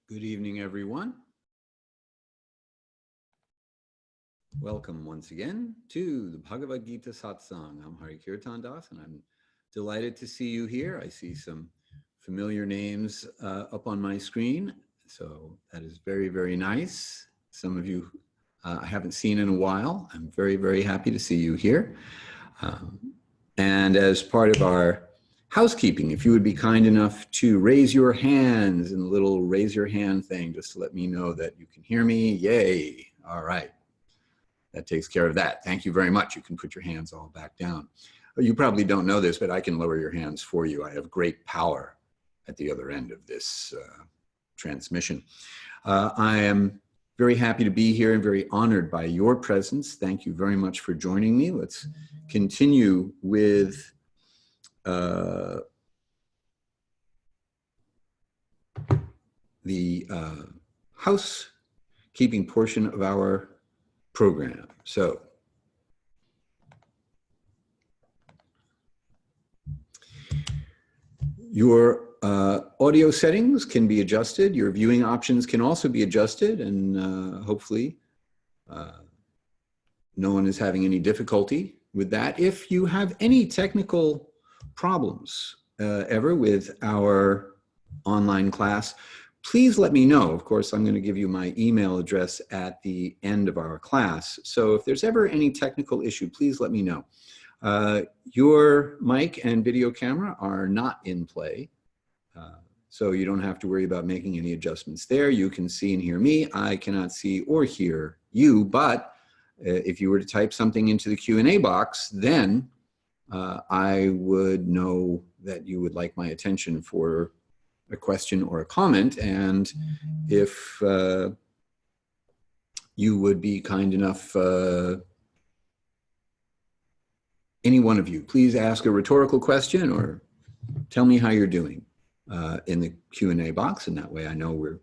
Good evening, everyone. Welcome once again to the Bhagavad-gita Satsang. I'm Hari-kirtana, and I'm delighted to see you here. I see some familiar names up on my screen, so that is very, very nice. Some of you I haven't seen in a while. I'm very, very happy to see you here. And as part of our housekeeping, if you would be kind enough to raise your hands in the little raise your hand thing, just to let me know that you can hear me. Yay. All right. That takes care of that. Thank you very much. You can put your hands all back down. You probably don't know this, but I can lower your hands for you. I have great power at the other end of this transmission. I am very happy to be here and very honored by your presence. Thank you very much for joining me. Let's continue with the housekeeping portion of our program. So, your audio settings can be adjusted. Your viewing options can also be adjusted, and hopefully no one is having any difficulty with that. If you have any technical problems ever with our online class, please let me know. Of course, I'm going to give you my email address at the end of our class. So if there's ever any technical issue, please let me know. Your mic and video camera are not in play, so you don't have to worry about making any adjustments there. You can see and hear me. I cannot see or hear you, but if you were to type something into the Q&A box, then I would know that you would like my attention for a question or a comment, and if you would be kind enough, any one of you, please ask a rhetorical question or tell me how you're doing in the Q&A box, and that way I know we're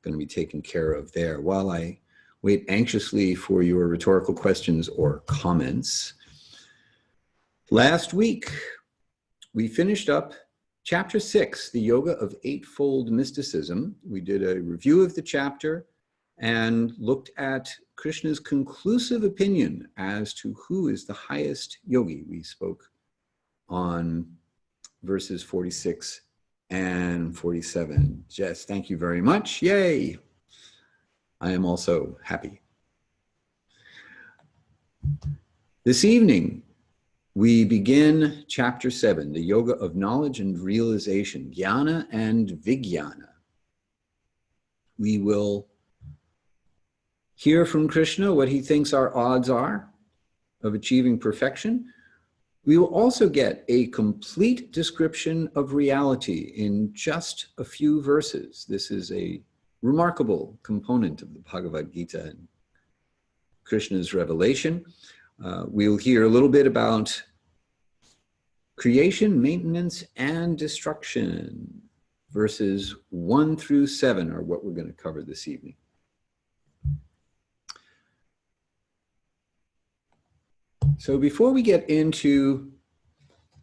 going to be taken care of there. While I wait anxiously for your rhetorical questions or comments, last week we finished up Chapter 6, the Yoga of Eightfold Mysticism. We did a review of the chapter and looked at Krishna's conclusive opinion as to who is the highest yogi. We spoke on verses 46 and 47. Jess, thank you very much. Yay! I am also happy. This evening, we begin chapter 7, the yoga of knowledge and realization, jnana and vijnana. We will hear from Krishna what he thinks our odds are of achieving perfection. We will also get a complete description of reality in just a few verses. This is a remarkable component of the Bhagavad-gita and Krishna's revelation. We'll hear a little bit about creation, maintenance, and destruction. Verses 1 through 7 are what we're going to cover this evening. So before we get into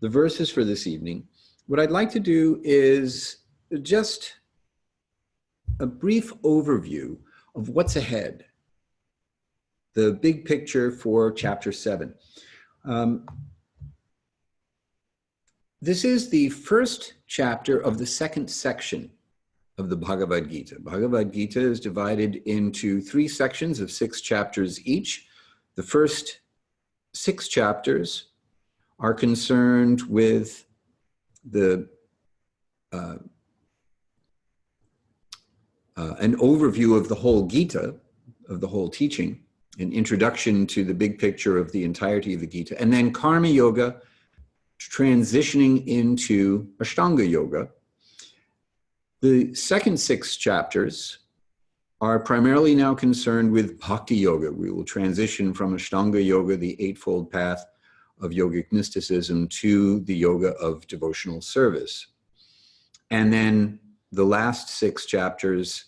the verses for this evening, what I'd like to do is just a brief overview of what's ahead, the big picture for chapter 7. This is the first chapter of the second section of the Bhagavad-gita. Bhagavad-gita is divided into 3 sections of 6 chapters each. The first 6 chapters are concerned with the an overview of the whole Gita, of the whole teaching, an introduction to the big picture of the entirety of the Gita, and then Karma Yoga, transitioning into Ashtanga Yoga. The second 6 chapters are primarily now concerned with Bhakti Yoga. We will transition from Ashtanga Yoga, the Eightfold Path of yogic mysticism, to the yoga of devotional service. And then the last 6 chapters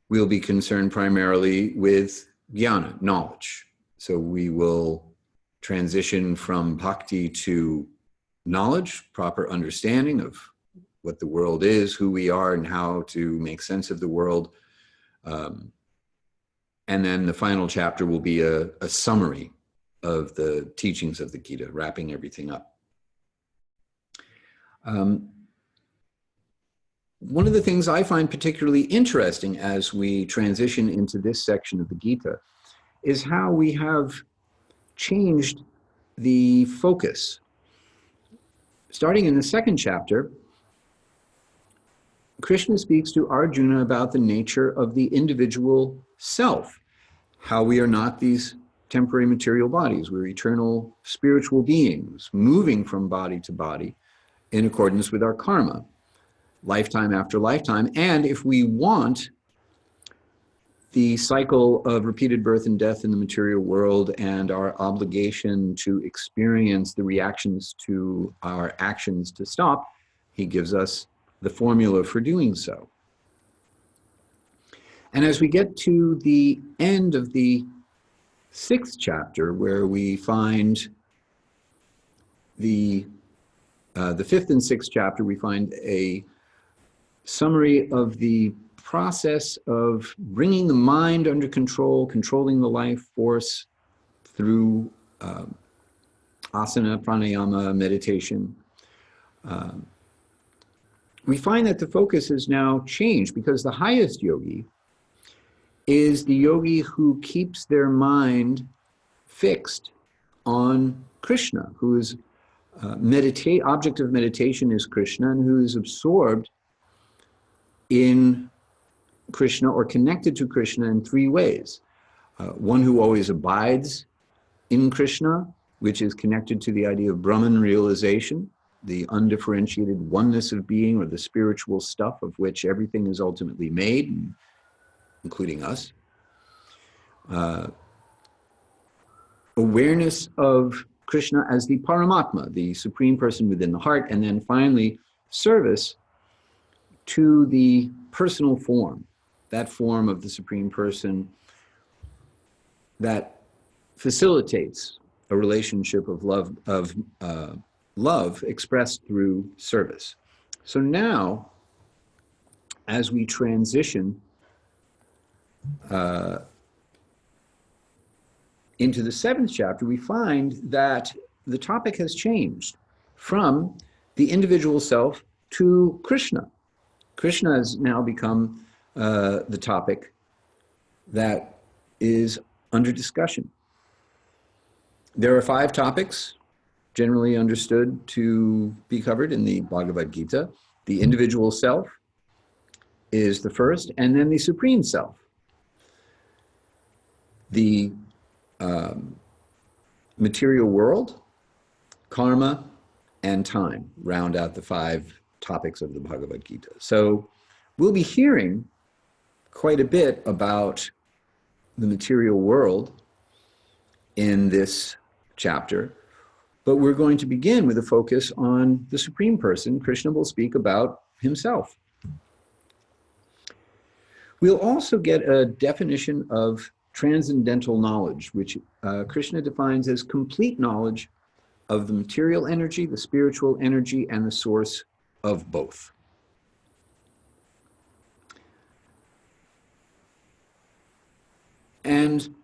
will be concerned primarily with jnana, knowledge. So we will transition from bhakti to knowledge, proper understanding of what the world is, who we are, and how to make sense of the world. And then the final chapter will be a summary of the teachings of the Gita, wrapping everything up. One of the things I find particularly interesting as we transition into this section of the Gita is how we have changed the focus. Starting in the second chapter, Krishna speaks to Arjuna about the nature of the individual self, how we are not these temporary material bodies. We're eternal spiritual beings moving from body to body in accordance with our karma, lifetime after lifetime. And if we want the cycle of repeated birth and death in the material world and our obligation to experience the reactions to our actions to stop, he gives us the formula for doing so. And as we get to the end of the sixth chapter, where we find the fifth and sixth chapter, we find a summary of the process of bringing the mind under control, controlling the life force through asana, pranayama, meditation. We find that the focus has now changed because the highest yogi is the yogi who keeps their mind fixed on Krishna, whose object of meditation is Krishna, and who is absorbed in Krishna or connected to Krishna in three ways. One who always abides in Krishna, which is connected to the idea of Brahman realization, the undifferentiated oneness of being, or the spiritual stuff of which everything is ultimately made, including us. Awareness of Krishna as the Paramatma, the supreme person within the heart, and then finally service to the personal form, that form of the supreme person that facilitates a relationship of love expressed through service. So now, as we transition into the seventh chapter, we find that the topic has changed from the individual self to Krishna. Krishna has now become the topic that is under discussion. There are 5 topics generally understood to be covered in the Bhagavad-gita. The individual self is the first, and then the supreme self. The material world, karma, and time round out the 5 topics of the Bhagavad-gita. So we'll be hearing quite a bit about the material world in this chapter, but we're going to begin with a focus on the Supreme Person. Krishna will speak about himself. We'll also get a definition of transcendental knowledge, which Krishna defines as complete knowledge of the material energy, the spiritual energy, and the source of both. And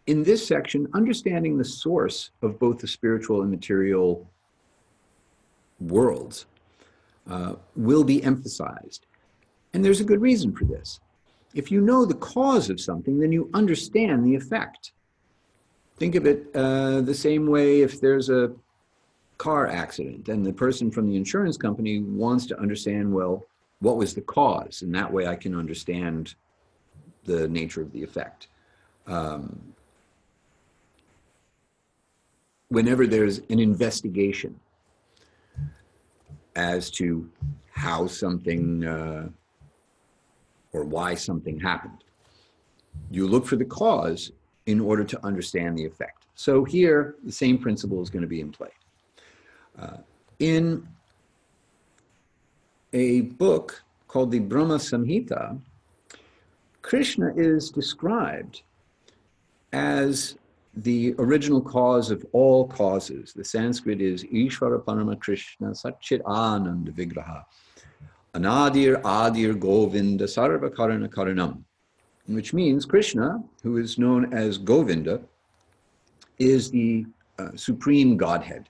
in this section, understanding the source of both the spiritual and material worlds will be emphasized. And there's a good reason for this. If you know the cause of something, then you understand the effect. Think of it the same way if there's a car accident and the person from the insurance company wants to understand, well, what was the cause? And that way I can understand the nature of the effect. Whenever there's an investigation as to how something or why something happened, you look for the cause in order to understand the effect. So here, the same principle is going to be in play. In a book called the Brahma Samhita, Krishna is described as the original cause of all causes. The Sanskrit is Ishvara Parama Krishna Satchit Ananda Vigraha. Anadir Adir Govinda Sarva Karana Karanam, which means Krishna, who is known as Govinda, is the supreme Godhead.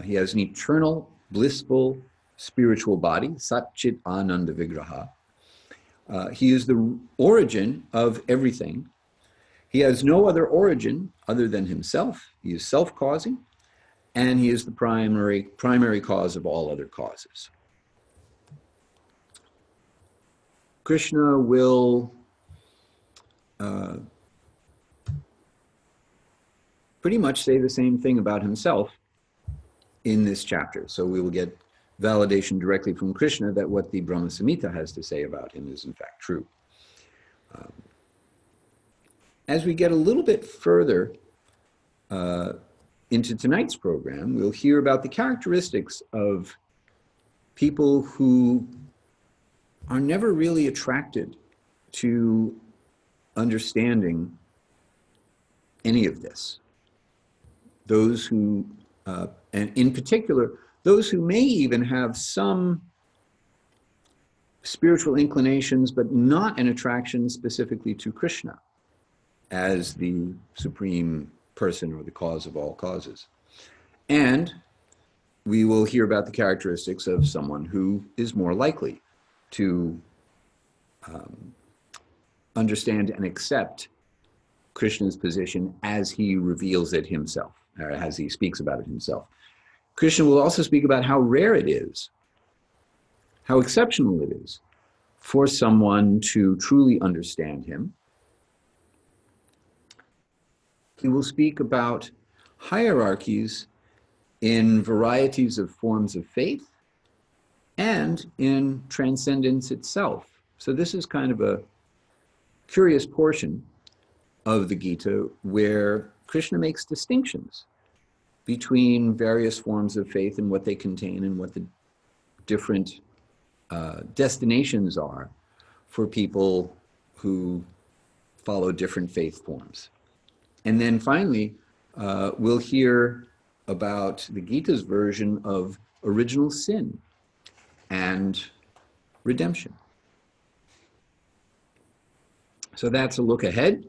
He has an eternal, blissful, spiritual body, Satchit Ananda Vigraha. He is the origin of everything. He has no other origin other than himself. He is self-causing, and he is the primary cause of all other causes. Krishna will pretty much say the same thing about himself in this chapter. So we will get validation directly from Krishna that what the Brahma Samhita has to say about him is in fact true. As we get a little bit further into tonight's program, we'll hear about the characteristics of people who are never really attracted to understanding any of this. Those who, and in particular, those who may even have some spiritual inclinations, but not an attraction specifically to Krishna as the supreme person or the cause of all causes. And we will hear about the characteristics of someone who is more likely to understand and accept Krishna's position as he reveals it himself, or as he speaks about it himself. Krishna will also speak about how rare it is, how exceptional it is for someone to truly understand him. He will speak about hierarchies in varieties of forms of faith and in transcendence itself. So this is kind of a curious portion of the Gita where Krishna makes distinctions between various forms of faith and what they contain and what the different destinations are for people who follow different faith forms. And then finally, we'll hear about the Gita's version of original sin and redemption. So that's a look ahead,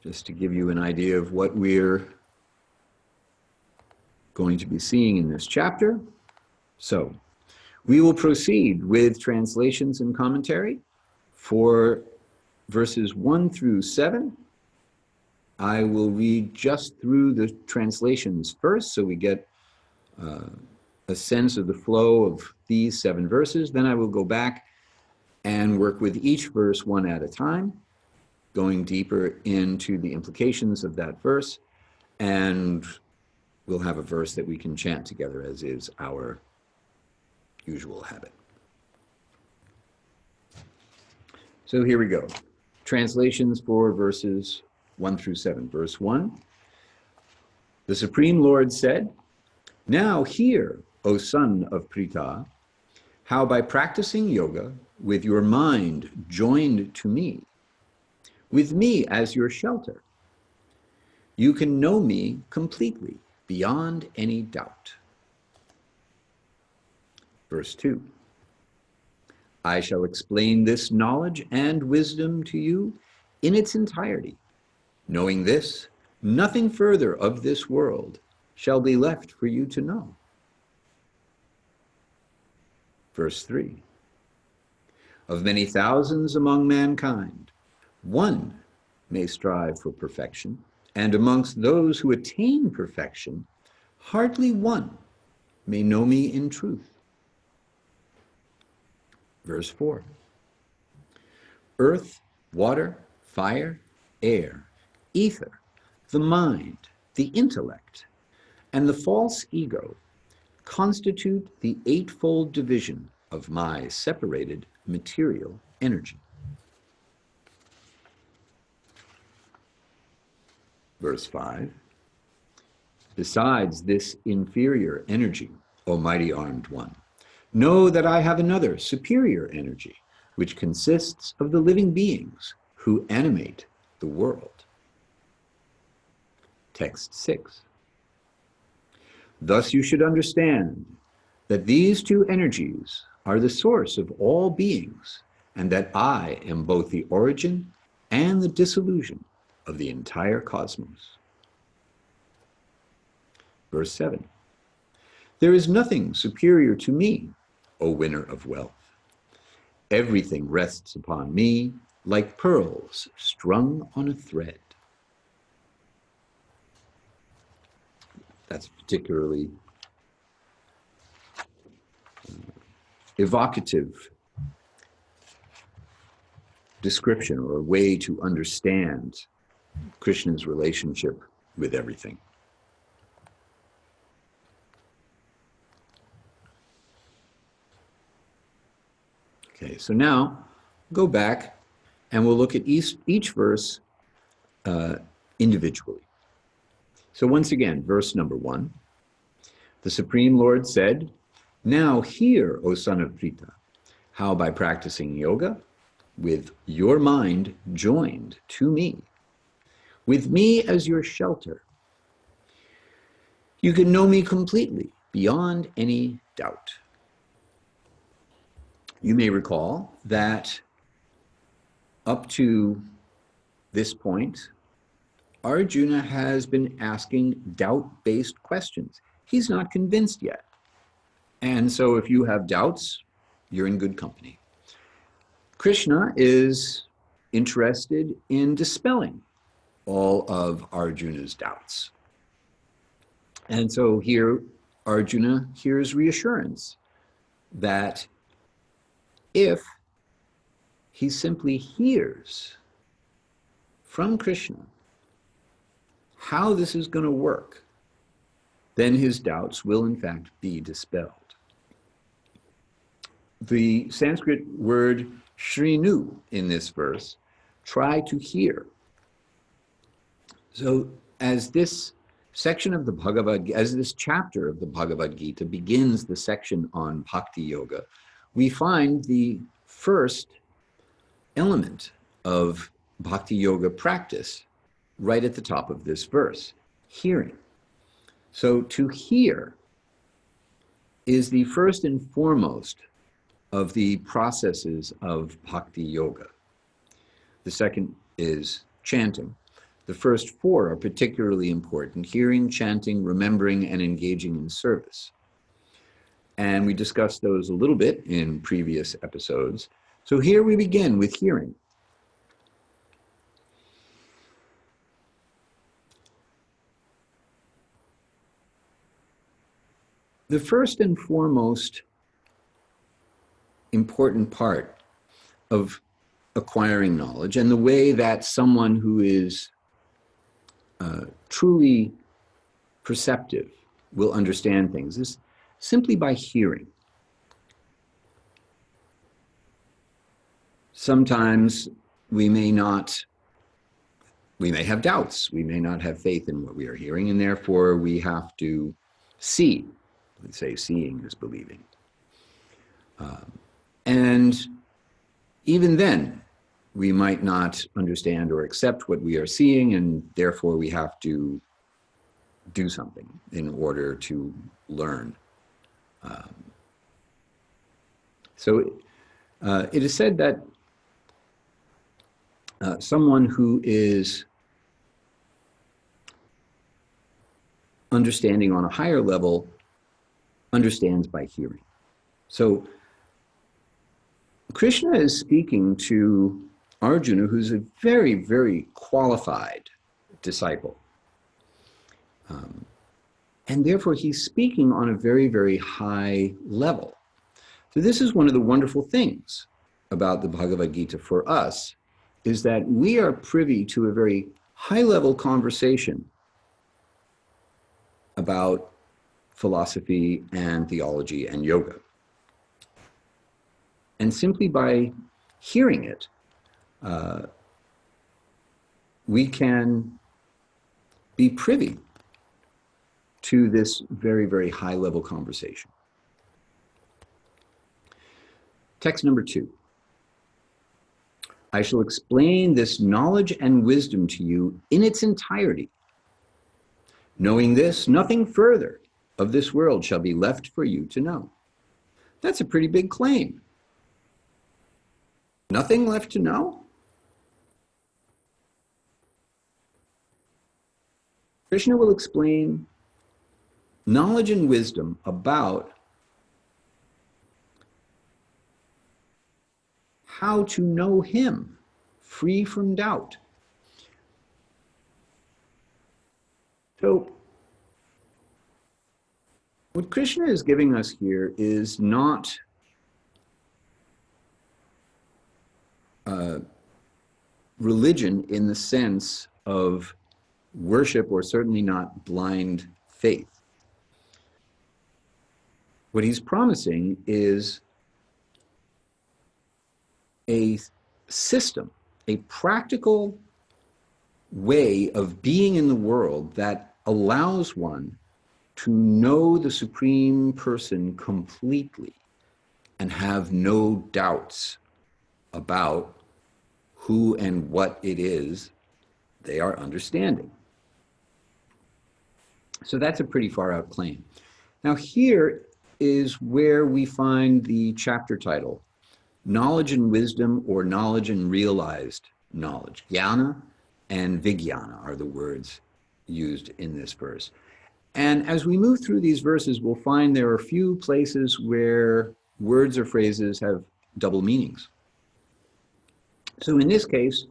just to give you an idea of what we're going to be seeing in this chapter. So we will proceed with translations and commentary for verses 1 through 7. I will read just through the translations first, so we get a sense of the flow of these 7 verses. Then I will go back and work with each verse one at a time, going deeper into the implications of that verse, and we'll have a verse that we can chant together, as is our usual habit. So here we go. Translations for verses 1 through 7. Verse 1, the Supreme Lord said, "Now hear, O son of Pritha, how by practicing yoga with your mind joined to me, with me as your shelter, you can know me completely, beyond any doubt." Verse 2, I shall explain this knowledge and wisdom to you in its entirety. Knowing this, nothing further of this world shall be left for you to know. Verse 3, of many thousands among mankind, one may strive for perfection, and amongst those who attain perfection, hardly one may know me in truth. Verse 4, earth, water, fire, air, ether, the mind, the intellect, and the false ego constitute the eightfold division of my separated material energy. Verse 5, besides this inferior energy, O mighty armed one, know that I have another superior energy, which consists of the living beings who animate the world. Text 6. Thus you should understand that these two energies are the source of all beings, and that I am both the origin and the dissolution of the entire cosmos. Verse 7. There is nothing superior to me, O winner of wealth. Everything rests upon me like pearls strung on a thread. That's particularly evocative description or a way to understand Krishna's relationship with everything. Okay, so now go back and we'll look at each verse individually. So once again, verse number 1, the Supreme Lord said, "Now hear, O son of Pritha, how by practicing yoga, with your mind joined to me, with me as your shelter, you can know me completely, beyond any doubt." You may recall that up to this point, Arjuna has been asking doubt-based questions. He's not convinced yet. And so if you have doubts, you're in good company. Krishna is interested in dispelling all of Arjuna's doubts. And so here, Arjuna hears reassurance that if he simply hears from Krishna how this is going to work, then his doubts will in fact be dispelled. The Sanskrit word shrinu in this verse, try to hear. So as this section of the Bhagavad-gita, as this chapter of the Bhagavad-gita begins the section on bhakti yoga, we find the first element of bhakti yoga practice right at the top of this verse, hearing. So to hear is the first and foremost of the processes of bhakti yoga. The second is chanting. The first four are particularly important: hearing, chanting, remembering, and engaging in service. And we discussed those a little bit in previous episodes. So here we begin with hearing. The first and foremost important part of acquiring knowledge, and the way that someone who is truly perceptive will understand things, is simply by hearing. Sometimes we may have doubts, we may not have faith in what we are hearing, and therefore we have to see. Let's say seeing is believing. And even then, we might not understand or accept what we are seeing, and therefore we have to do something in order to learn. So it is said that someone who is understanding on a higher level understands by hearing. So Krishna is speaking to Arjuna, who's a very, very qualified disciple. And therefore he's speaking on a very, very high level. So this is one of the wonderful things about the Bhagavad Gita for us, is that we are privy to a very high level conversation about philosophy and theology and yoga. And simply by hearing it, we can be privy to this very, very high level conversation. Text number 2. I shall explain this knowledge and wisdom to you in its entirety. Knowing this, nothing further of this world shall be left for you to know. That's a pretty big claim. Nothing left to know? Krishna will explain knowledge and wisdom about how to know him, free from doubt. So, what Krishna is giving us here is not religion in the sense of worship, or certainly not blind faith. What he's promising is a system, a practical way of being in the world that allows one to know the Supreme Person completely and have no doubts about who and what it is they are understanding. So that's a pretty far out claim. Now here is where we find the chapter title, Knowledge and Wisdom, or Knowledge and Realized Knowledge. Jnana and Vijnana are the words used in this verse. And as we move through these verses, we'll find there are a few places where words or phrases have double meanings. So in this case,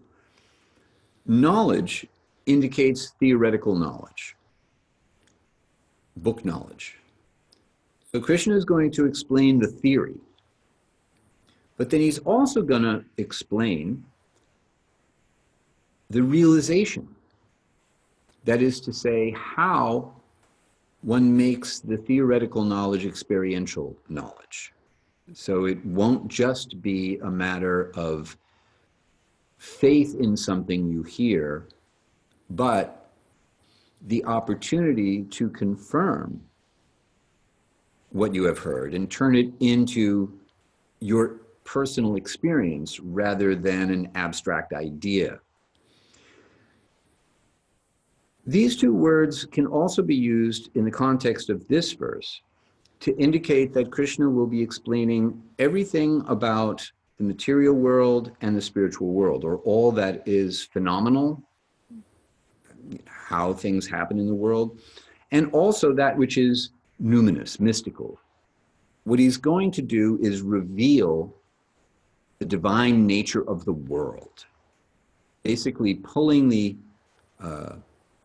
knowledge indicates theoretical knowledge, book knowledge. So Krishna is going to explain the theory, but then he's also going to explain the realization. That is to say, how one makes the theoretical knowledge experiential knowledge. So it won't just be a matter of faith in something you hear, but the opportunity to confirm what you have heard and turn it into your personal experience rather than an abstract idea. These two words can also be used in the context of this verse to indicate that Krishna will be explaining everything about the material world and the spiritual world, or all that is phenomenal, how things happen in the world, and also that which is numinous, mystical. What he's going to do is reveal the divine nature of the world, basically pulling the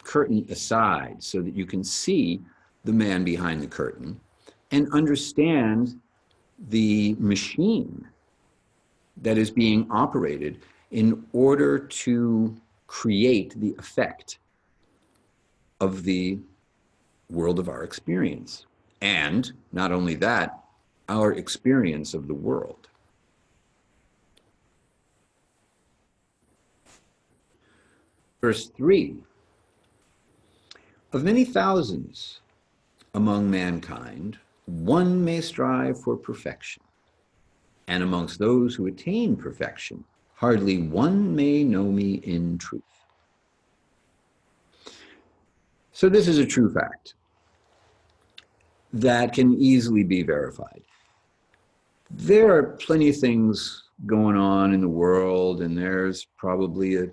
curtain aside so that you can see the man behind the curtain and understand the machine that is being operated in order to create the effect of the world of our experience. And not only that, our experience of the world. Verse 3, of many thousands among mankind, one may strive for perfection. And amongst those who attain perfection, hardly one may know me in truth. So this is a true fact that can easily be verified. There are plenty of things going on in the world, and there's probably a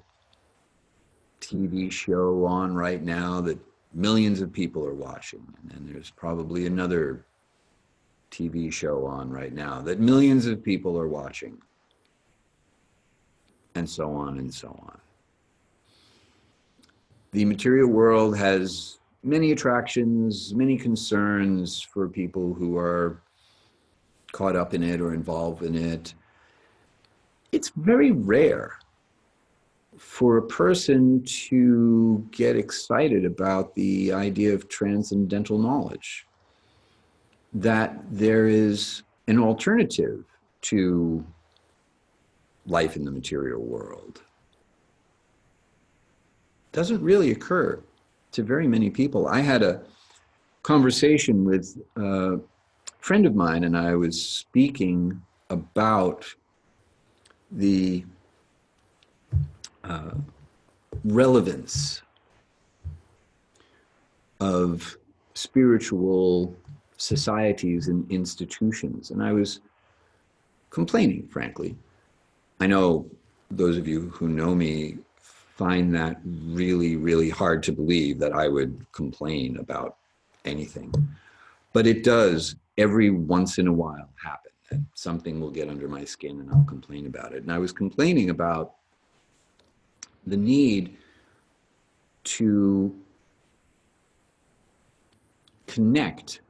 TV show on right now that millions of people are watching, and there's probably another TV show on right now that millions of people are watching, and so on and so on. The material world has many attractions, many concerns for people who are caught up in it or involved in it. It's very rare for a person to get excited about the idea of transcendental knowledge, that there is an alternative to life in the material world. Doesn't really occur to very many people. I had a conversation with a friend of mine, and I was speaking about the relevance of spiritual societies and institutions. And I was complaining, frankly. I know those of you who know me find that really, really hard to believe that I would complain about anything. But it does every once in a while happen. That something will get under my skin and I'll complain about it. And I was complaining about the need to connect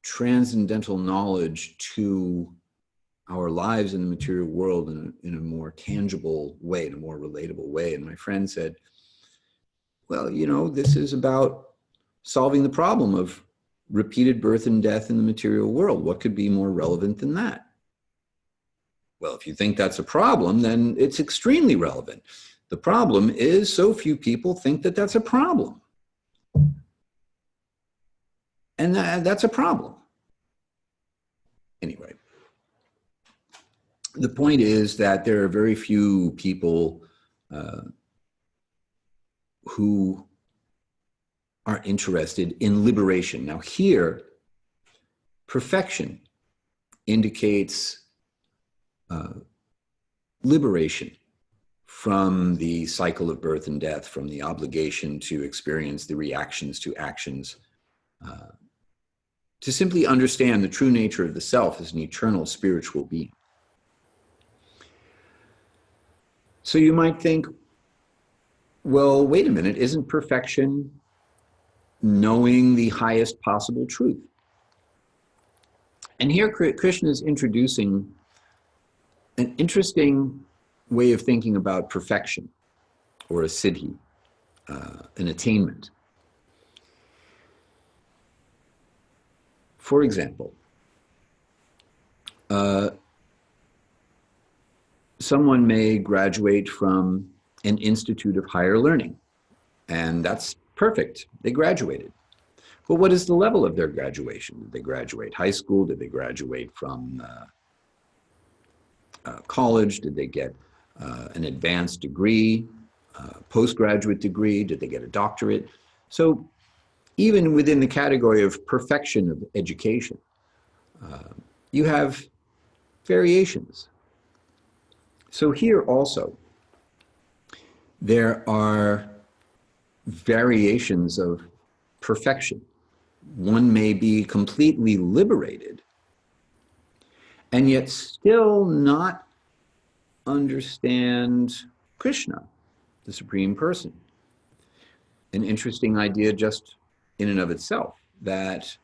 transcendental knowledge to our lives in the material world in a more tangible way, in a more relatable way. And my friend said, well, you know, this is about solving the problem of repeated birth and death in the material world. What could be more relevant than that? Well, if you think that's a problem, then it's extremely relevant. The problem is so few people think that that's a problem. And that's a problem. Anyway, the point is that there are very few people who are interested in liberation. Now here, perfection indicates liberation from the cycle of birth and death, from the obligation to experience the reactions to actions, to simply understand the true nature of the self as an eternal spiritual being. So you might think, well, wait a minute, isn't perfection knowing the highest possible truth? And here Krishna is introducing an interesting way of thinking about perfection, or a siddhi, an attainment. For example, someone may graduate from an institute of higher learning, and that's perfect. They graduated. But what is the level of their graduation? Did they graduate high school? Did they graduate from college? Did they get an advanced degree, postgraduate degree? Did they get a doctorate? So even within the category of perfection of education, you have variations. So here also, there are variations of perfection. One may be completely liberated and yet still not understand Krishna, the Supreme Person. An interesting idea just in and of itself, that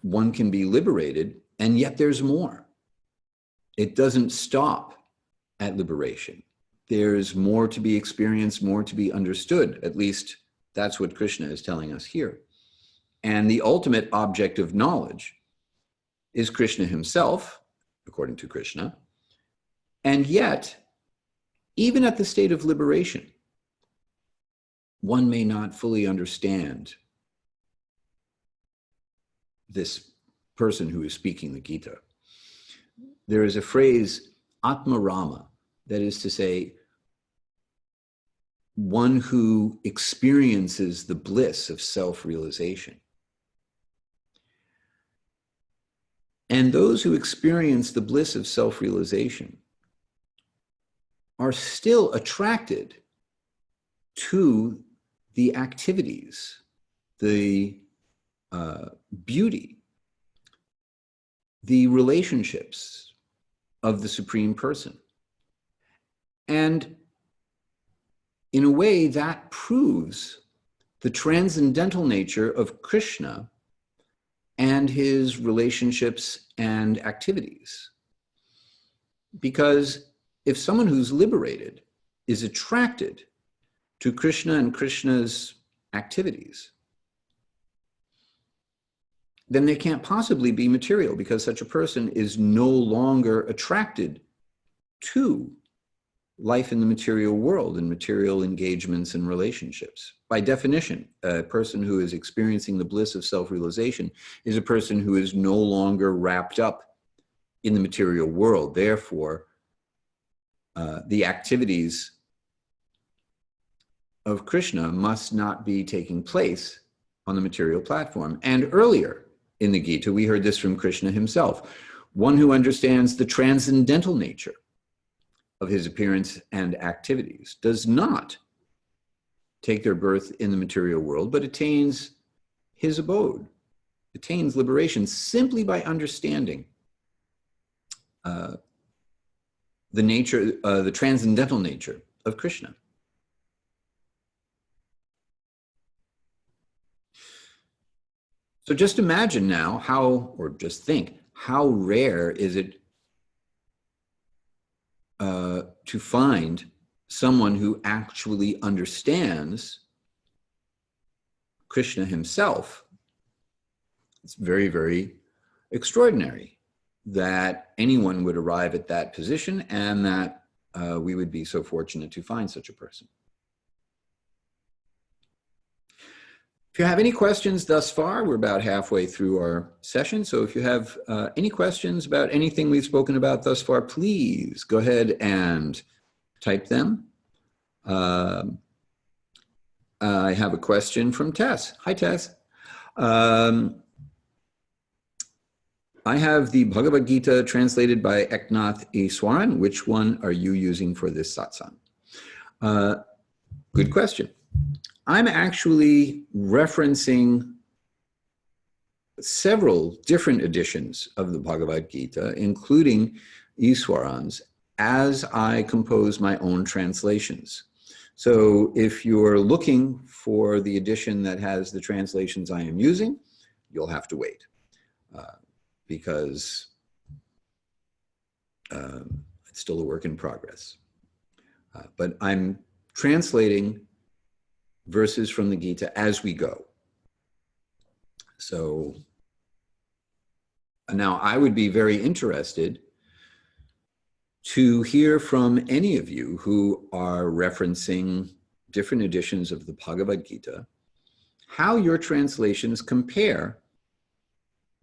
one can be liberated and yet there's more. It doesn't stop at liberation. There's more to be experienced, more to be understood. At least that's what Krishna is telling us here. And the ultimate object of knowledge is Krishna himself, according to Krishna. And yet, even at the state of liberation, one may not fully understand this person who is speaking the Gita. There is a phrase, Atma Rama, that is to say, one who experiences the bliss of self-realization. And those who experience the bliss of self-realization are still attracted to the activities, the beauty, the relationships of the Supreme Person. And in a way, that proves the transcendental nature of Krishna and his relationships and activities. Because if someone who's liberated is attracted to Krishna and Krishna's activities, then they can't possibly be material, because such a person is no longer attracted to life in the material world and material engagements and relationships. By definition, a person who is experiencing the bliss of self-realization is a person who is no longer wrapped up in the material world. Therefore, the activities of Krishna must not be taking place on the material platform. And earlier in the Gita, we heard this from Krishna himself. One who understands the transcendental nature of his appearance and activities does not take their birth in the material world, but attains his abode, attains liberation simply by understanding the nature, the transcendental nature of Krishna. So just imagine now how, or just think, how rare is it to find someone who actually understands Krishna himself. It's very, very extraordinary that anyone would arrive at that position, and that we would be so fortunate to find such a person. If you have any questions thus far, we're about halfway through our session. So if you have any questions about anything we've spoken about thus far, please go ahead and type them. I have a question from Tess. Hi, Tess. I have the Bhagavad Gita translated by Eknath Easwaran. Which one are you using for this satsang? Good question. I'm actually referencing several different editions of the Bhagavad Gita, including Easwaran's, as I compose my own translations. So if you're looking for the edition that has the translations I am using, you'll have to wait because it's still a work in progress. But I'm translating verses from the Gita as we go. So now I would be very interested to hear from any of you who are referencing different editions of the Bhagavad Gita, how your translations compare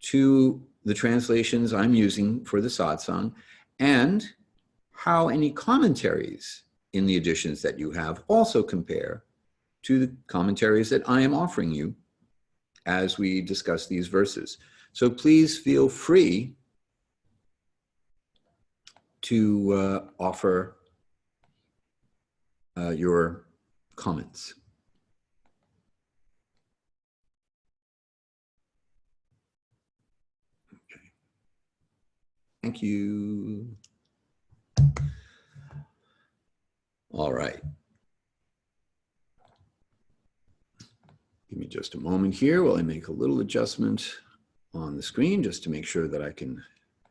to the translations I'm using for the satsang, and how any commentaries in the editions that you have also compare to the commentaries that I am offering you as we discuss these verses. So please feel free to offer your comments. Okay. Thank you. All right. Give me just a moment here while I make a little adjustment on the screen just to make sure that I can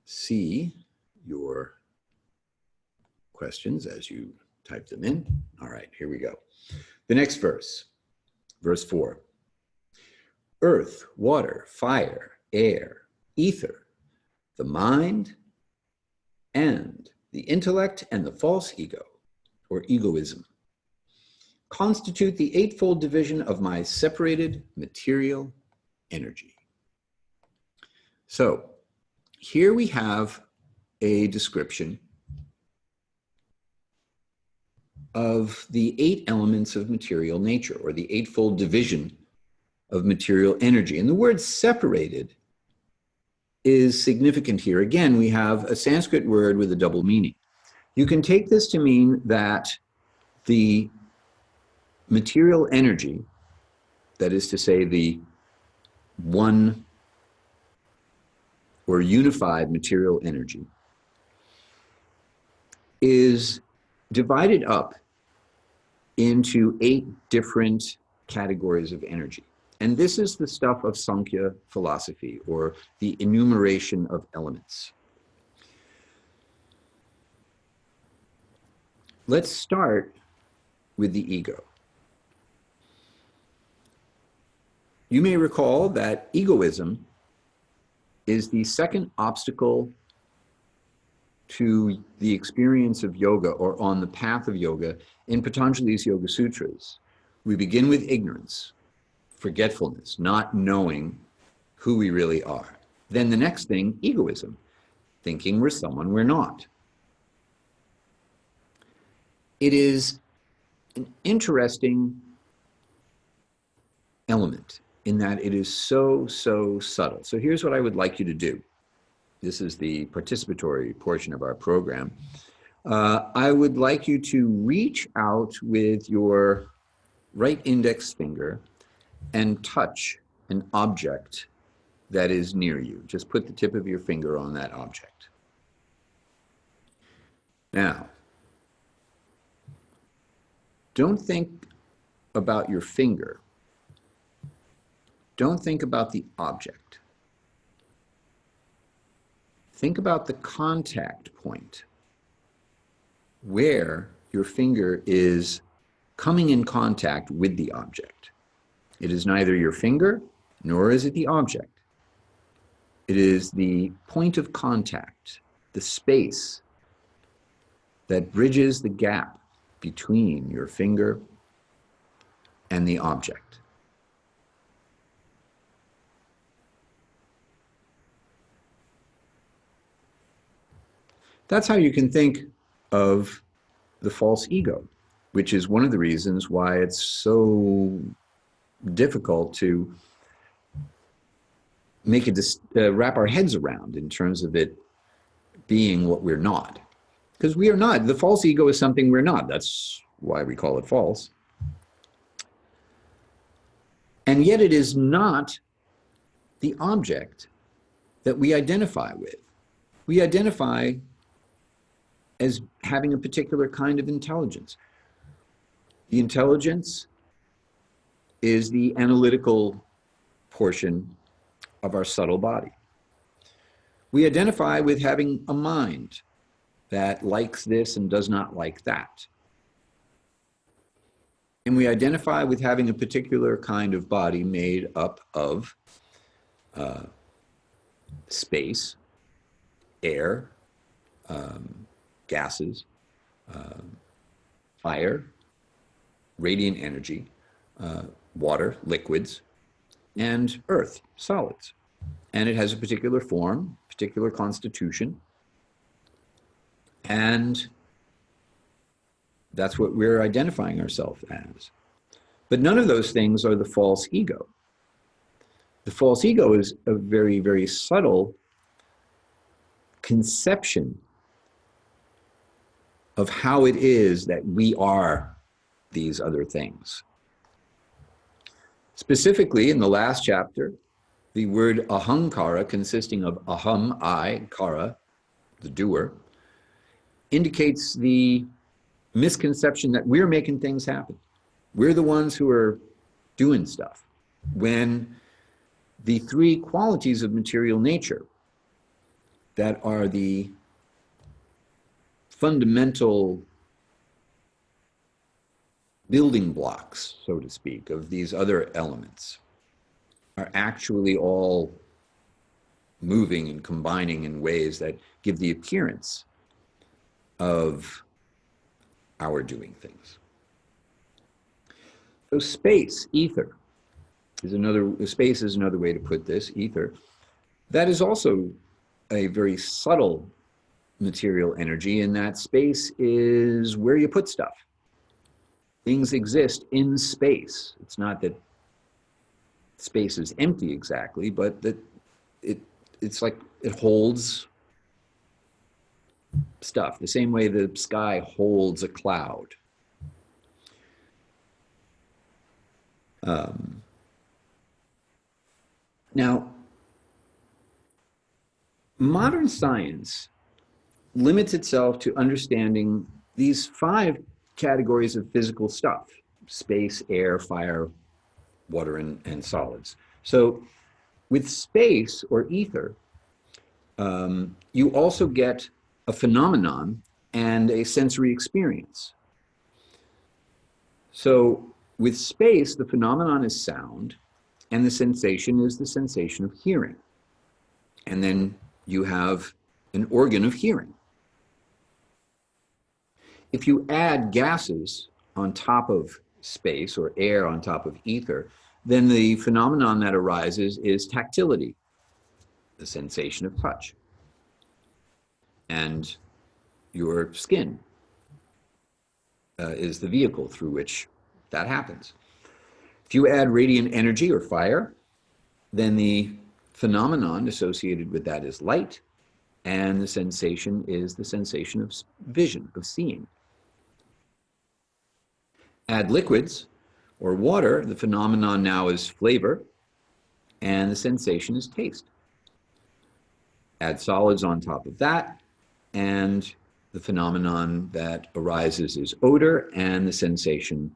see your questions as you type them in. All right, here we go. The next verse, verse 4. Earth, water, fire, air, ether, the mind, and the intellect and the false ego, or egoism, constitute the eightfold division of my separated material energy. So here we have a description of the 8 elements of material nature, or the eightfold division of material energy. And the word separated is significant here. Again, we have a Sanskrit word with a double meaning. You can take this to mean that the material energy, that is to say the one or unified material energy, is divided up into 8 different categories of energy. And this is the stuff of Sankhya philosophy, or the enumeration of elements. Let's start with the ego. You may recall that egoism is the second obstacle to the experience of yoga, or on the path of yoga, in Patanjali's Yoga Sutras. We begin with ignorance, forgetfulness, not knowing who we really are. Then the next thing, egoism, thinking we're someone we're not. It is an interesting element in that it is so, so subtle. So here's what I would like you to do. This is the participatory portion of our program. I would like you to reach out with your right index finger and touch an object that is near you. Just put the tip of your finger on that object. Now, don't think about your finger. Don't think about the object. Think about the contact point where your finger is coming in contact with the object. It is neither your finger nor is it the object. It is the point of contact, the space that bridges the gap between your finger and the object. That's how you can think of the false ego, which is one of the reasons why it's so difficult to make it wrap our heads around in terms of it being what we're not. Because we are not. The false ego is something we're not. That's why we call it false. And yet it is not the object that we identify with. We identify as having a particular kind of intelligence. The intelligence is the analytical portion of our subtle body. We identify with having a mind that likes this and does not like that. And we identify with having a particular kind of body made up of space, air, gases, fire, radiant energy, water, liquids, and earth, solids. And it has a particular form, particular constitution, and that's what we're identifying ourselves as. But none of those things are the false ego. The false ego is a very, very subtle conception of how it is that we are these other things. Specifically, in the last chapter, the word ahankara, consisting of aham, I, kara, the doer, indicates the misconception that we're making things happen. We're the ones who are doing stuff. When the three qualities of material nature that are the fundamental building blocks, so to speak, of these other elements are actually all moving and combining in ways that give the appearance of our doing things. So space, ether, is another way to put this, ether. That is also a very subtle material energy, in that space is where you put stuff. Things exist in space. It's not that space is empty exactly, but that it's like it holds stuff, the same way the sky holds a cloud. Now, modern science limits itself to understanding these 5 categories of physical stuff: space, air, fire, water, and solids. So with space or ether, you also get a phenomenon and a sensory experience. So with space, the phenomenon is sound, and the sensation is the sensation of hearing. And then you have an organ of hearing. If you add gases on top of space or air on top of ether, then the phenomenon that arises is tactility, the sensation of touch. And your skin is the vehicle through which that happens. If you add radiant energy or fire, then the phenomenon associated with that is light, and the sensation is the sensation of vision, of seeing. Add liquids or water, the phenomenon now is flavor, and the sensation is taste. Add solids on top of that, and the phenomenon that arises is odor, and the sensation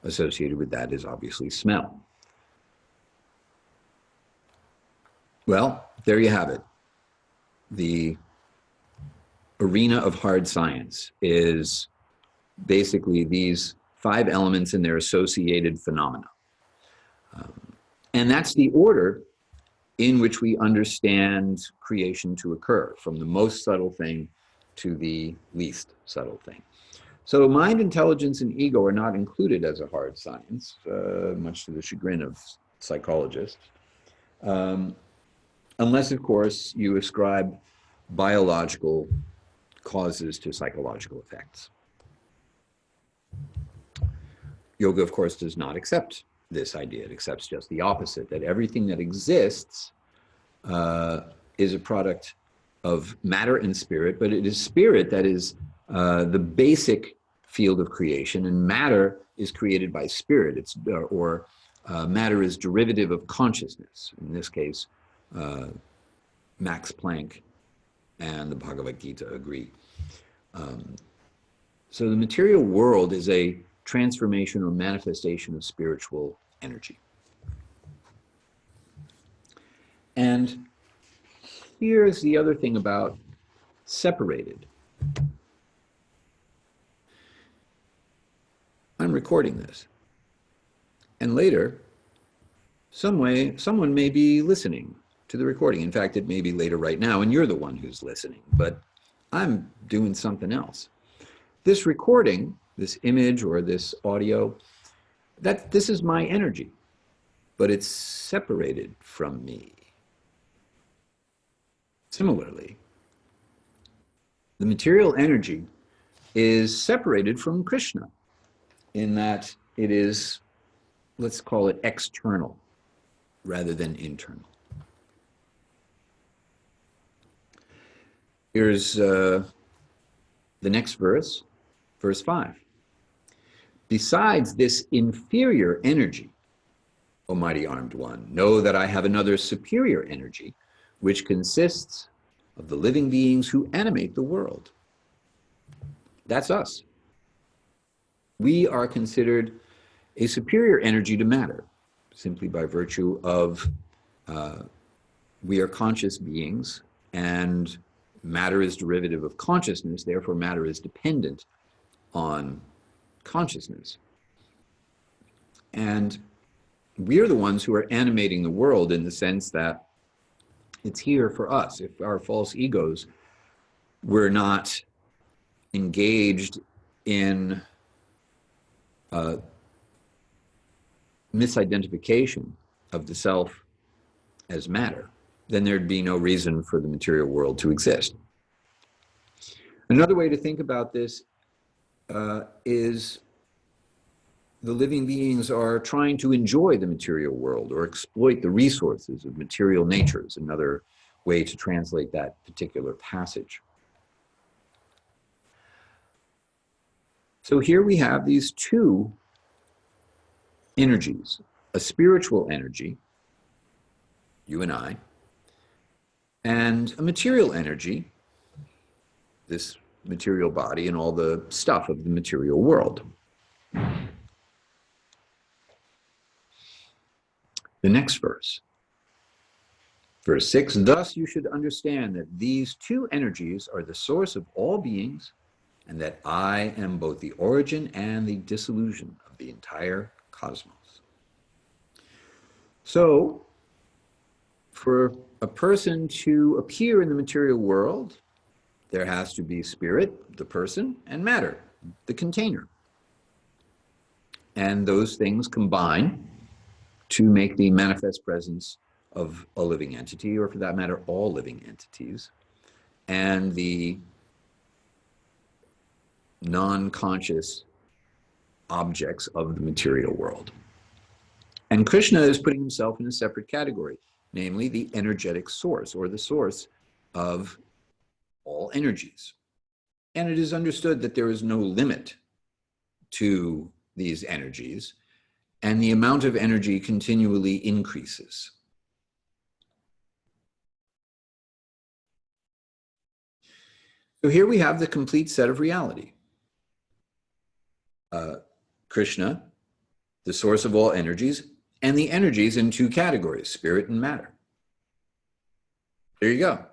associated with that is obviously smell. Well, there you have it. The arena of hard science is basically these 5 elements and their associated phenomena. And that's the order in which we understand creation to occur, from the most subtle thing to the least subtle thing. So mind, intelligence, and ego are not included as a hard science, much to the chagrin of psychologists, unless, of course, you ascribe biological causes to psychological effects. Yoga, of course, does not accept this idea. It accepts just the opposite, that everything that exists is a product of matter and spirit, but it is spirit that is the basic field of creation, and matter is created by spirit. Matter is derivative of consciousness. In this case, Max Planck and the Bhagavad-gita agree. So the material world is a transformation or manifestation of spiritual energy. And here's the other thing about separated. I'm recording this. And later, someone may be listening to the recording. In fact, it may be later right now, and you're the one who's listening, but I'm doing something else. This recording, this image or this audio, this is my energy, but it's separated from me. Similarly, the material energy is separated from Krishna in that it is, let's call it external rather than internal. Here's the next verse, verse 5. Besides this inferior energy, O mighty armed one, know that I have another superior energy, which consists of the living beings who animate the world. That's us. We are considered a superior energy to matter, simply by virtue of we are conscious beings, and matter is derivative of consciousness, therefore matter is dependent on consciousness. And we are the ones who are animating the world in the sense that it's here for us. If our false egos were not engaged in misidentification of the self as matter, then there'd be no reason for the material world to exist. Another way to think about this is the living beings are trying to enjoy the material world or exploit the resources of material nature is another way to translate that particular passage. So here we have these two energies, a spiritual energy, you and I, and a material energy, this material body and all the stuff of the material world. The next verse, verse 6, thus you should understand that these two energies are the source of all beings, and that I am both the origin and the dissolution of the entire cosmos. So, for a person to appear in the material world, there has to be spirit, the person, and matter, the container. And those things combine to make the manifest presence of a living entity, or for that matter, all living entities, and the non-conscious objects of the material world. And Krishna is putting himself in a separate category, namely the energetic source, or the source of all energies. And it is understood that there is no limit to these energies, and the amount of energy continually increases. So here we have the complete set of reality. Krishna, the source of all energies, and the energies in two categories, spirit and matter. There you go.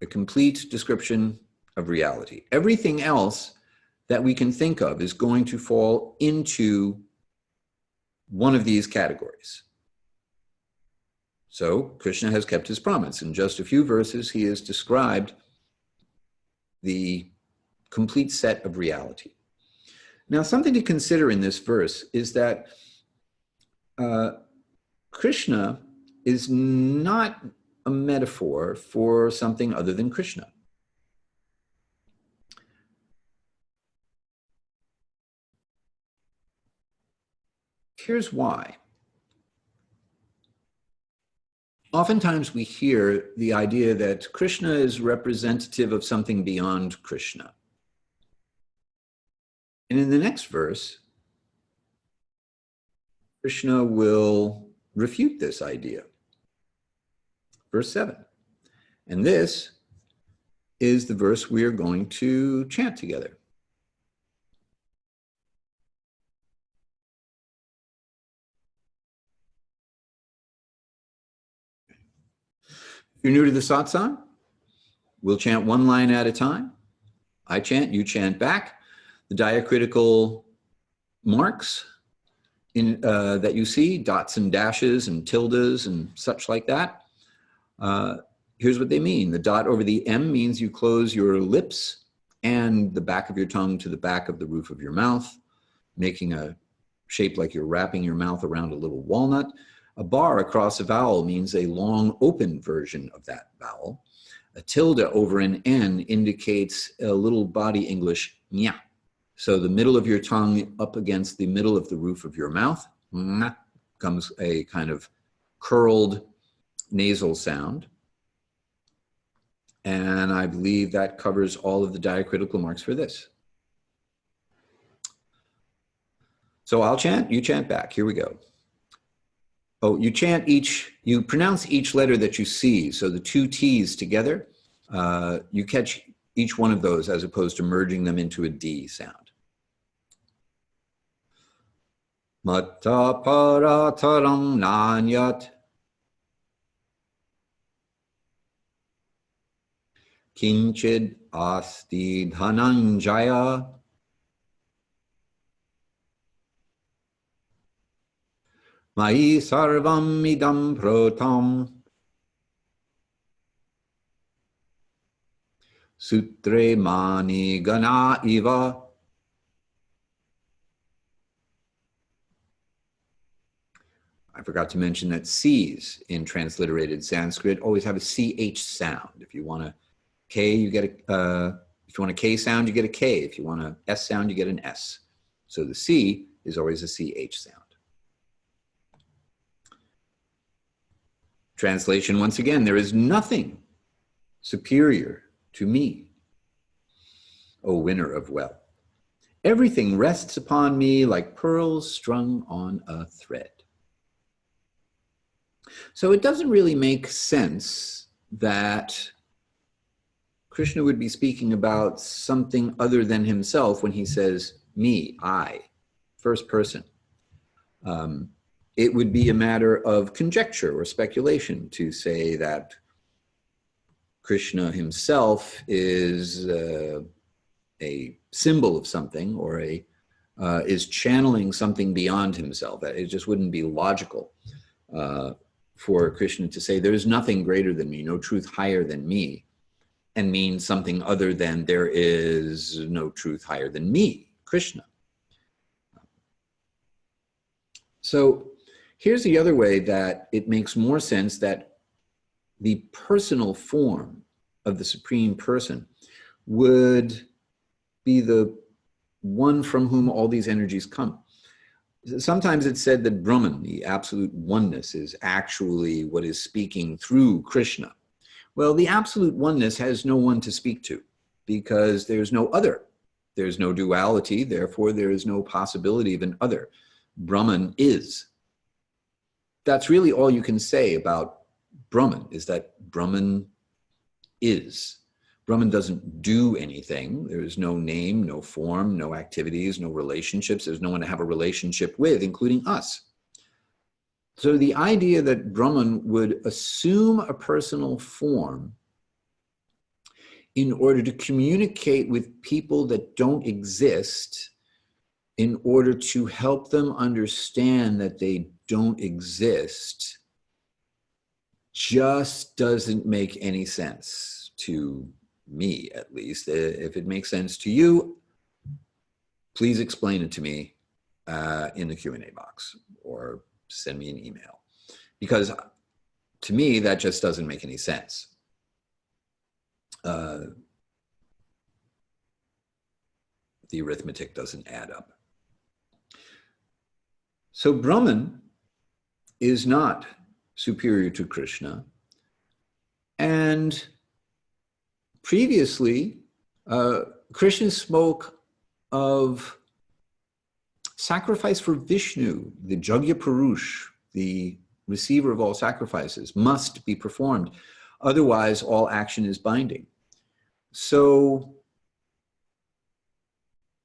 A complete description of reality. Everything else that we can think of is going to fall into one of these categories. So Krishna has kept his promise. In just a few verses, he has described the complete set of reality. Now, something to consider in this verse is that Krishna is not a metaphor for something other than Krishna. Here's why. Oftentimes we hear the idea that Krishna is representative of something beyond Krishna. And in the next verse, Krishna will refute this idea. Verse 7. And this is the verse we are going to chant together. If you're new to the satsang, we'll chant one line at a time. I chant, you chant back. The diacritical marks that you see, dots and dashes and tildes and such like that, here's what they mean. The dot over the M means you close your lips and the back of your tongue to the back of the roof of your mouth, making a shape like you're wrapping your mouth around a little walnut. A bar across a vowel means a long open version of that vowel. A tilde over an N indicates a little body English nya. So the middle of your tongue up against the middle of the roof of your mouth comes a kind of curled nasal sound. And I believe that covers all of the diacritical marks for this. So I'll chant, you chant back. Here we go. Oh, you pronounce each letter that you see. So the two T's together, you catch each one of those as opposed to merging them into a D sound. Matta parataram nanyat kinchid asti dhananjaya mai sarvam idam protam sutre mani gana iva I forgot to mention that C's in transliterated Sanskrit always have a CH sound. If you want a K, you get if you want a K sound, you get a K. If you want an S sound, you get an S. So the C is always a CH sound. Translation, once again, there is nothing superior to me, O winner of wealth. Everything rests upon me like pearls strung on a thread. So it doesn't really make sense that Krishna would be speaking about something other than himself when he says, me, I, first person. It would be a matter of conjecture or speculation to say that Krishna himself is a symbol of something or is channeling something beyond himself. It just wouldn't be logical for Krishna to say there's nothing greater than me, no truth higher than me, and mean something other than there is no truth higher than me, Krishna. So here's the other way that it makes more sense that the personal form of the Supreme Person would be the one from whom all these energies come. Sometimes it's said that Brahman, the absolute oneness, is actually what is speaking through Krishna. Well, the absolute oneness has no one to speak to because there's no other. There's no duality, therefore there is no possibility of an other. Brahman is. That's really all you can say about Brahman, is that Brahman is. Brahman doesn't do anything. There is no name, no form, no activities, no relationships. There's no one to have a relationship with, including us. So the idea that Brahman would assume a personal form in order to communicate with people that don't exist, in order to help them understand that they don't exist, just doesn't make any sense to me, at least. If it makes sense to you, please explain it to me in the Q&A box or send me an email. Because to me, that just doesn't make any sense. The arithmetic doesn't add up. So Brahman is not superior to Krishna. And previously, Krishna spoke of sacrifice for Vishnu, the Jagya Purush, the receiver of all sacrifices, must be performed. Otherwise, all action is binding. So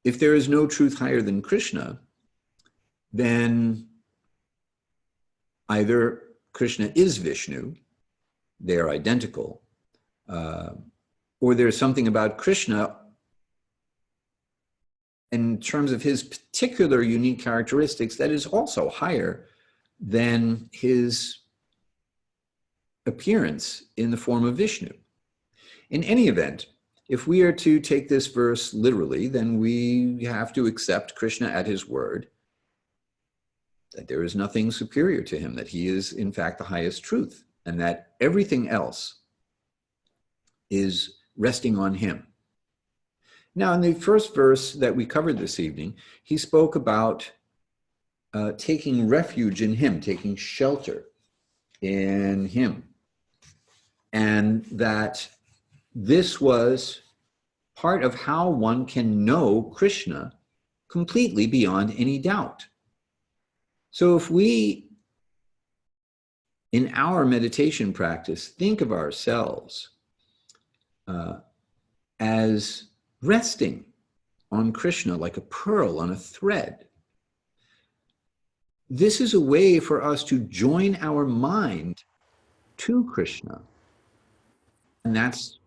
if there is no truth higher than Krishna, then either Krishna is Vishnu, they are identical, or there's something about Krishna in terms of his particular unique characteristics that is also higher than his appearance in the form of Vishnu. In any event, if we are to take this verse literally, then we have to accept Krishna at his word, that there is nothing superior to him, that he is in fact the highest truth, and that everything else is resting on him. Now, in the first verse that we covered this evening, he spoke about taking refuge in him, taking shelter in him, and that this was part of how one can know Krishna completely beyond any doubt. So if we, in our meditation practice, think of ourselves as resting on Krishna like a pearl on a thread, this is a way for us to join our mind to Krishna. And that's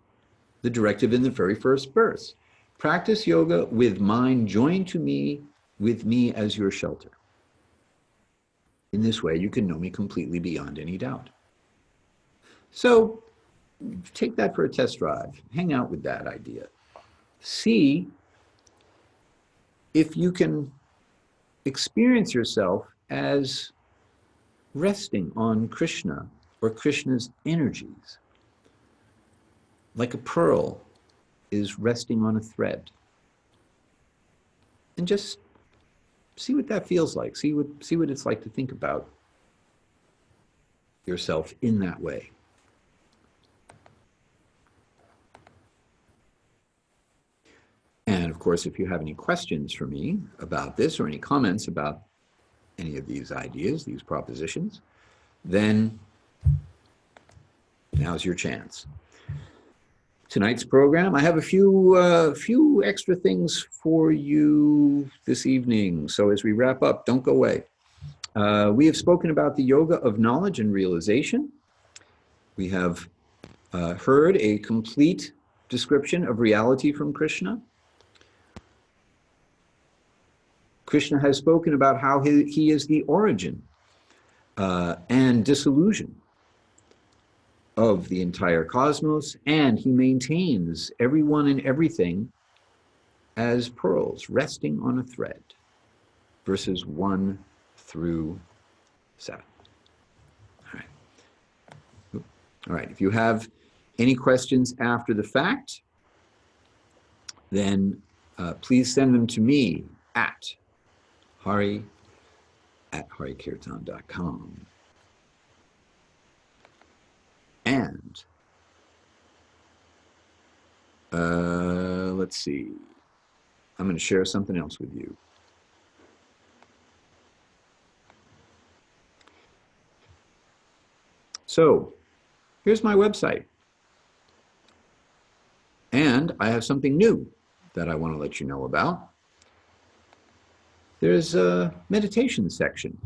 the directive in the very first verse. Practice yoga with mind joined to me, with me as your shelter. In this way, you can know me completely beyond any doubt. So take that for a test drive. Hang out with that idea. See if you can experience yourself as resting on Krishna or Krishna's energies, like a pearl is resting on a thread. And just see what that feels like. See what it's like to think about yourself in that way. And of course, if you have any questions for me about this or any comments about any of these ideas, these propositions, then now's your chance. Tonight's program, I have a few extra things for you this evening. So as we wrap up, don't go away. We have spoken about the yoga of knowledge and realization. We have heard a complete description of reality from Krishna. Krishna has spoken about how he is the origin and dissolution of the entire cosmos, and he maintains everyone and everything as pearls resting on a thread, verses 1 through 7. All right, if you have any questions after the fact, then please send them to me at Hari-kirtana at Hari-kirtana.com. And let's see. I'm going to share something else with you. So here's my website. And I have something new that I want to let you know about. There's a meditation section.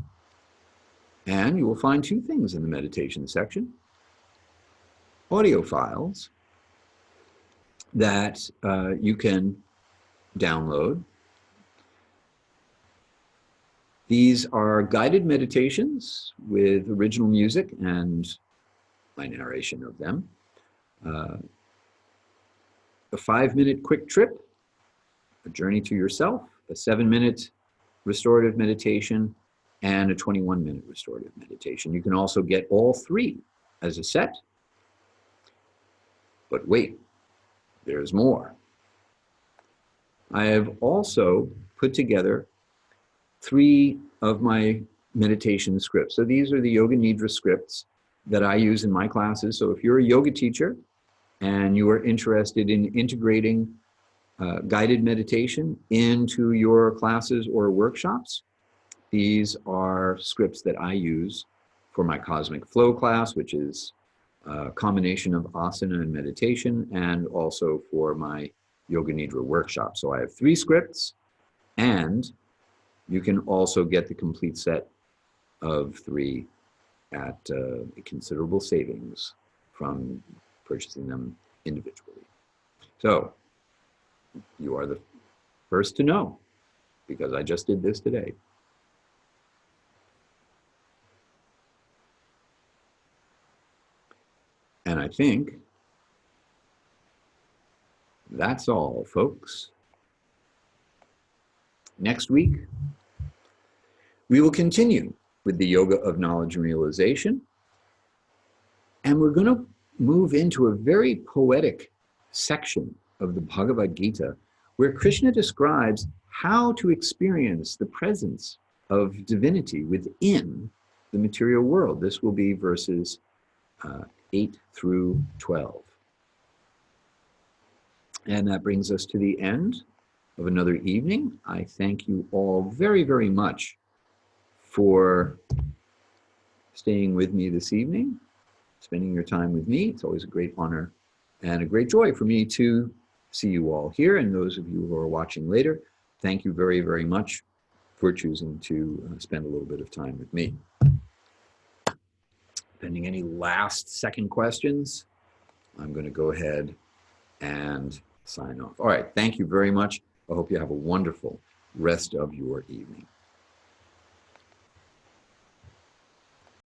And you will find two things in the meditation section. Audio files that you can download. These are guided meditations with original music and my narration of them. A 5-minute quick trip, a journey to yourself, a 7-minute restorative meditation, and a 21-minute restorative meditation. You can also get all three as a set. But wait, there's more. I have also put together 3 of my meditation scripts. So these are the Yoga Nidra scripts that I use in my classes. So if you're a yoga teacher and you are interested in integrating guided meditation into your classes or workshops, these are scripts that I use for my Cosmic Flow class, which is a combination of asana and meditation, and also for my Yoga Nidra workshop. So I have 3 scripts, and you can also get the complete set of 3 at a considerable savings from purchasing them individually. So you are the first to know, because I just did this today. And I think that's all, folks. Next week, we will continue with the yoga of knowledge and realization. And we're going to move into a very poetic section of the Bhagavad-gita, where Krishna describes how to experience the presence of divinity within the material world. This will be verses 8 through 12. And that brings us to the end of another evening. I thank you all very, very much for staying with me this evening, spending your time with me. It's always a great honor and a great joy for me to see you all here. And those of you who are watching later, thank you very, very much for choosing to spend a little bit of time with me. Pending any last second questions, I'm going to go ahead and sign off. All right, thank you very much. I hope you have a wonderful rest of your evening.